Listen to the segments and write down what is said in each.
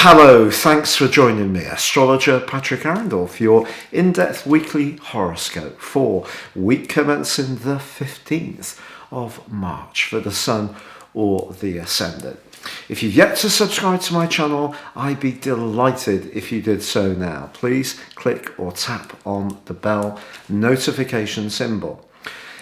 Hello, thanks for joining me, astrologer Patrick Arundell, for your in-depth weekly horoscope for week commencing the 15th of March for the Sun or the Ascendant. If you've yet to subscribe to my channel, I'd be delighted if you did so now. Please click or tap on the bell notification symbol.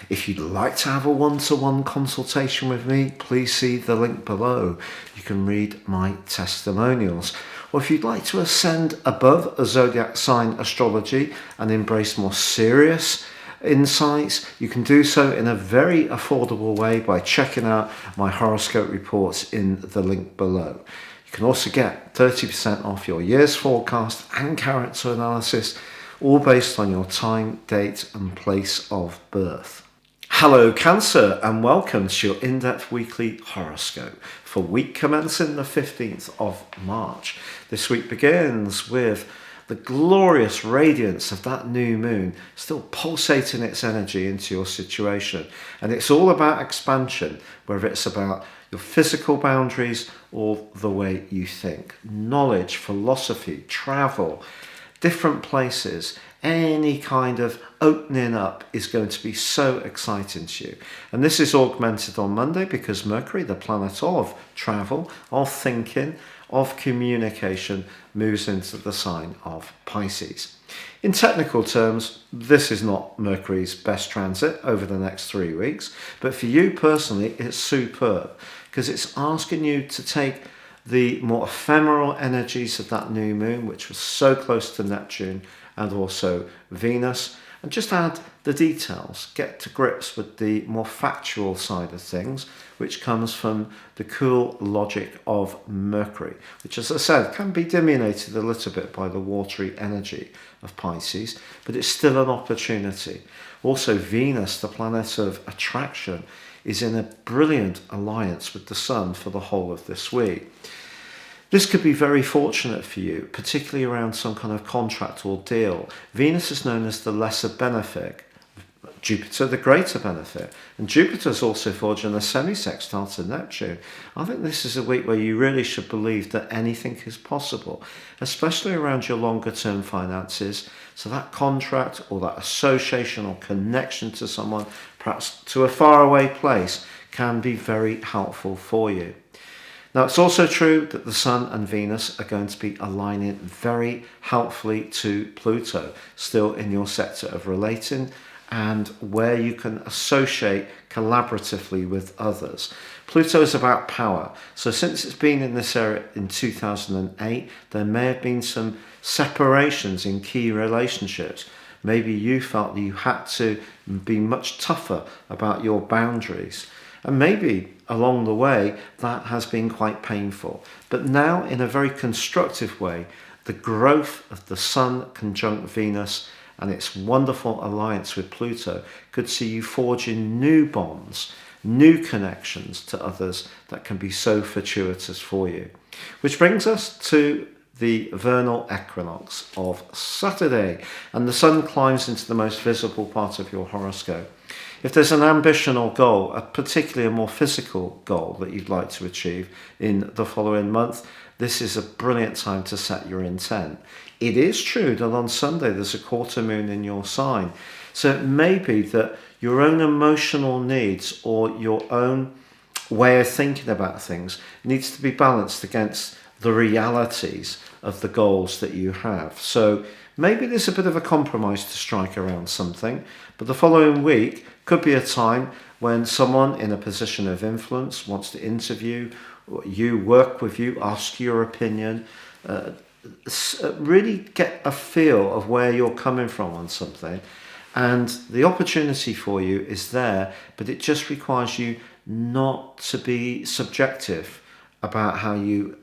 If you'd like to have a one-to-one consultation with me, please see the link below. You can read my testimonials. Or if you'd like to ascend above a zodiac sign astrology and embrace more serious insights, you can do so in a very affordable way by checking out my horoscope reports in the link below. You can also get 30% off your year's forecast and character analysis, all based on your time, date and place of birth. Hello Cancer, and welcome to your in-depth weekly horoscope for week commencing the 15th of March. This week begins with the glorious radiance of that new moon still pulsating its energy into your situation. And it's all about expansion, whether it's about your physical boundaries or the way you think. Knowledge, philosophy, travel, different places, any kind of opening up is going to be so exciting to you. And this is augmented on Monday because Mercury, the planet of travel, of thinking, of communication, moves into the sign of Pisces. In technical terms, this is not Mercury's best transit over the next 3 weeks, but for you personally, it's superb because it's asking you to take the more ephemeral energies of that new moon, which was so close to Neptune and also Venus, and just add the details, get to grips with the more factual side of things, which comes from the cool logic of Mercury, which, as I said, can be diminuted a little bit by the watery energy of Pisces, but it's still an opportunity. Also, Venus, the planet of attraction, is in a brilliant alliance with the Sun for the whole of this week. This could be very fortunate for you, particularly around some kind of contract or deal. Venus is known as the lesser benefic, Jupiter the greater benefit, and Jupiter is also forging a semi-sextile to Neptune. I think this is a week where you really should believe that anything is possible, especially around your longer term finances. So that contract or that association or connection to someone, perhaps to a faraway place, can be very helpful for you. Now, it's also true that the Sun and Venus are going to be aligning very helpfully to Pluto, still in your sector of relating and where you can associate collaboratively with others. Pluto is about power. So since it's been in this area in 2008, there may have been some separations in key relationships. Maybe you felt that you had to be much tougher about your boundaries. And maybe along the way, that has been quite painful. But now, in a very constructive way, the growth of the Sun conjunct Venus and its wonderful alliance with Pluto could see you forging new bonds, new connections to others that can be so fortuitous for you. Which brings us to the vernal equinox of Saturday, and the Sun climbs into the most visible part of your horoscope. If there's an ambition or goal, particularly a more physical goal that you'd like to achieve in the following month, this is a brilliant time to set your intent. It is true that on Sunday there's a quarter moon in your sign, so it may be that your own emotional needs or your own way of thinking about things needs to be balanced against the realities of the goals that you have. So maybe there's a bit of a compromise to strike around something, but the following week could be a time when someone in a position of influence wants to interview you, work with you, ask your opinion, really get a feel of where you're coming from on something. And the opportunity for you is there, but it just requires you not to be subjective about how you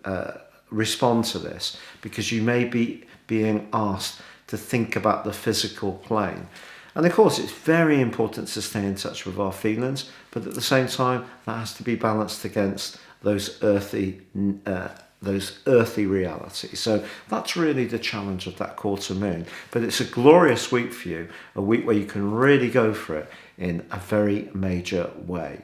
respond to this, because you may be being asked to think about the physical plane. And of course, it's very important to stay in touch with our feelings, but at the same time, that has to be balanced against those earthy realities. So that's really the challenge of that quarter moon. But it's a glorious week for you, a week where you can really go for it in a very major way.